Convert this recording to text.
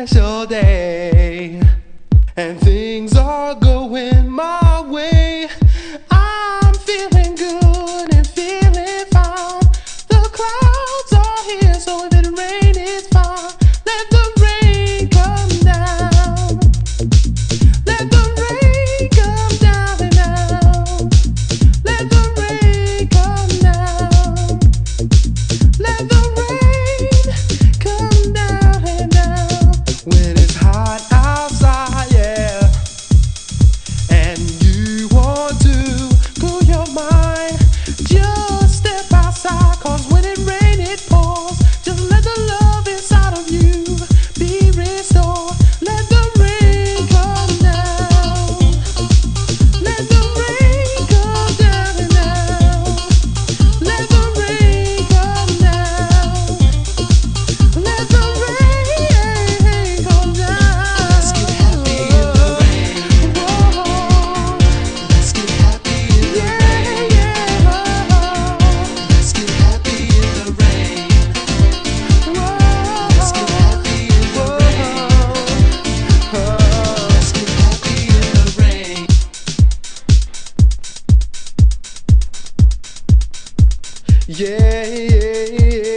special day, and things are going my way. I'm feeling good and feeling fine. The clouds are here, so if it rains, it's fine. Let the rain come down. Let the rain come down and down. Let the rain come down. Let the rain come down and down. When it's hot outside, yeah, and you want to cool your mind, just step outside, 'cause when it rains it pours. Just let the love inside of you be restored. Let the rain come down. Let the rain come down and down. Let the rain come down. Let the rain come down. Let's get happy in the rain. Whoa. Let's get happy in the rain. Yeah. Let's get happy in the rain. Let's get happy in the rain. Let's get happy in the rain. Yeah.